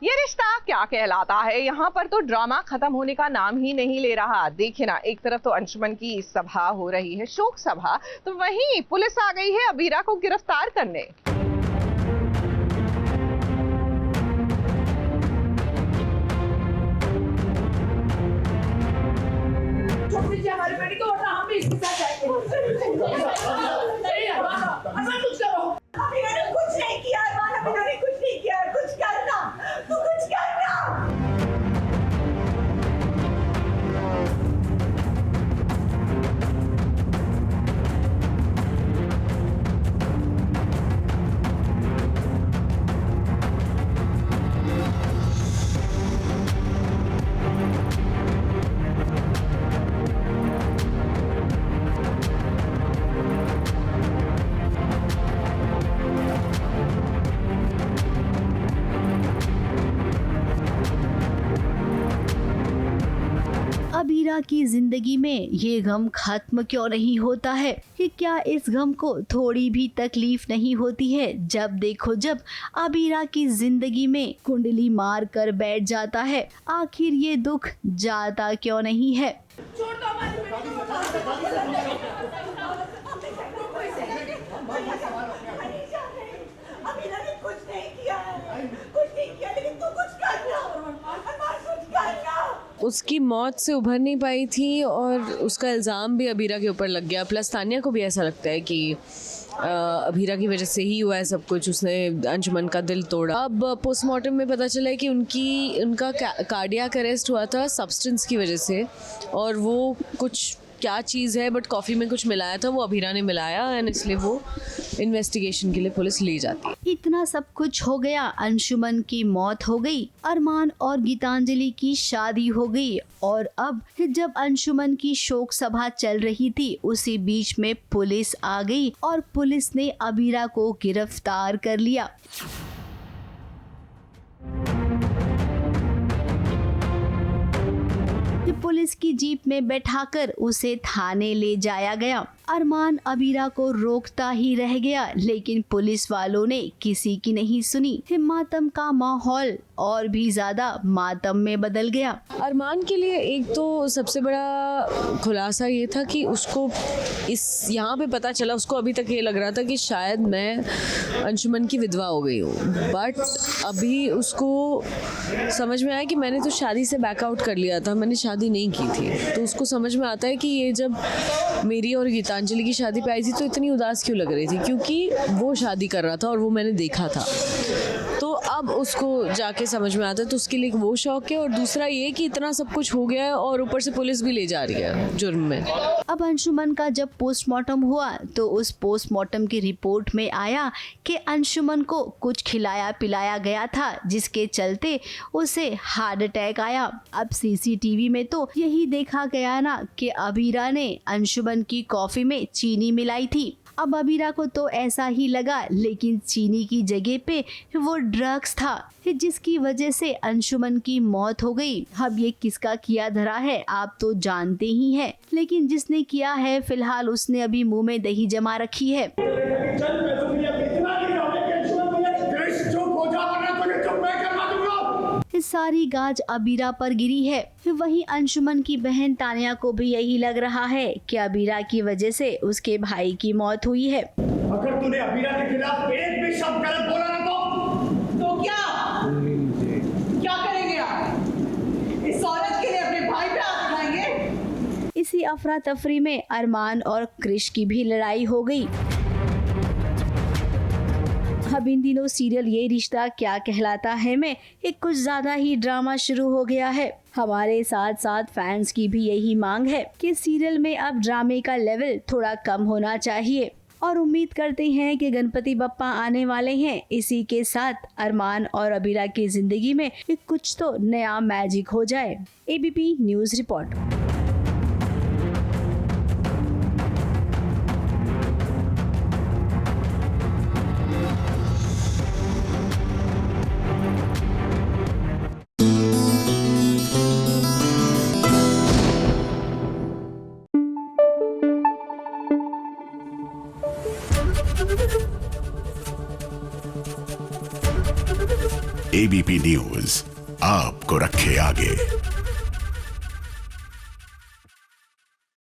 ये रिश्ता क्या कहलाता है? यहाँ पर तो ड्रामा खत्म होने का नाम ही नहीं ले रहा। देखिए ना, एक तरफ तो अंशुमन की सभा हो रही है, शोक सभा, तो वहीं पुलिस आ गई है अबीरा को गिरफ्तार करने। हमारी बेटी को हम भी इसके साथ जाएंगे। कुछ नहीं किया, कुछ नहीं किया, कुछ करना, तू कुछ करना। अबीरा की जिंदगी में ये गम खत्म क्यों नहीं होता है? कि क्या इस गम को थोड़ी भी तकलीफ नहीं होती है जब देखो जब अबीरा की जिंदगी में कुंडली मार कर बैठ जाता है? आखिर ये दुख जाता क्यों नहीं है? छोड़ दो हमारी बेटी को। अबीरा ने कुछ नहीं किया है, लेकिन तू कुछ करना, कुछ करना। उसकी मौत से उभर नहीं पाई थी और उसका इल्ज़ाम भी अबीरा के ऊपर लग गया। प्लस तानिया को भी ऐसा लगता है कि अबीरा की वजह से ही हुआ है सब कुछ, उसने अंशुमन का दिल तोड़ा। अब पोस्टमार्टम में पता चला है कि उनका कार्डियक अरेस्ट हुआ था सब्सटेंस की वजह से, और वो कुछ क्या चीज़ है बट कॉफ़ी में कुछ मिलाया था, वो अबीरा ने मिलाया, एंड इसलिए वो इन्वेस्टिगेशन के लिए पुलिस ले जाती है। इतना सब कुछ हो गया, अंशुमन की मौत हो गई, अरमान और गीतांजलि की शादी हो गई, और अब जब अंशुमन की शोक सभा चल रही थी उसी बीच में पुलिस आ गई और पुलिस ने अबीरा को गिरफ्तार कर लिया। पुलिस की जीप में बैठाकर उसे थाने ले जाया गया। अरमान अबीरा को रोकता ही रह गया, लेकिन पुलिस वालों ने किसी की नहीं सुनी। मातम का माहौल और भी ज्यादा मातम में बदल गया। अरमान के लिए एक तो सबसे बड़ा खुलासा ये था कि उसको यहाँ पे पता चला, उसको अभी तक ये लग रहा था कि शायद मैं अंशुमन की विधवा हो गई हूँ, बट अभी उसको समझ में आया कि मैंने तो शादी से बैकआउट कर लिया था, मैंने शादी नहीं की थी। तो उसको समझ में आता है कि ये जब मेरी और गीतांजलि की शादी पे आई थी तो इतनी उदास क्यों लग रही थी, क्योंकि वो शादी कर रहा था और वो मैंने देखा था। तो अब उसको जाके समझ में आता है, तो उसके लिए वो शौक है, और दूसरा ये कि इतना सब कुछ हो गया है और ऊपर से पुलिस भी ले जा रही है जुर्म में। अब अंशुमन का जब पोस्टमार्टम हुआ तो उस पोस्टमार्टम की रिपोर्ट में आया कि अंशुमन को कुछ खिलाया पिलाया गया था, जिसके चलते उसे हार्ट अटैक आया। अब सीसीटीवी में तो यही देखा गया ना कि अबीरा ने अंशुमन की कॉफी में चीनी मिलाई थी। अब अबीरा को तो ऐसा ही लगा, लेकिन चीनी की जगह पे वो ड्रग्स था, जिसकी वजह से अंशुमन की मौत हो गई। अब ये किसका किया धरा है आप तो जानते ही हैं, लेकिन जिसने किया है फिलहाल उसने अभी मुंह में दही जमा रखी है। सारी गाज अबीरा पर गिरी है। वहीं अंशुमन की बहन तानिया को भी यही लग रहा है कि अबीरा की वजह से उसके भाई की मौत हुई है। अगर तूने अबीरा के खिलाफ एक भी शब्द गलत बोला ना तो क्या करेंगे आप? इस औरत के लिए अपने भाई पे हाथ उठाएंगे? इसी अफरा तफरी में अरमान और क्रिश की भी लड़ाई हो गई। अब इन दिनों सीरियल ये रिश्ता क्या कहलाता है में एक कुछ ज्यादा ही ड्रामा शुरू हो गया है। हमारे साथ साथ फैंस की भी यही मांग है कि सीरियल में अब ड्रामे का लेवल थोड़ा कम होना चाहिए, और उम्मीद करते हैं कि गणपति बप्पा आने वाले हैं। इसी के साथ अरमान और अबीरा की जिंदगी में कुछ तो नया मैजिक हो जाए। ABP news report. ABP news आपको रखे आगे।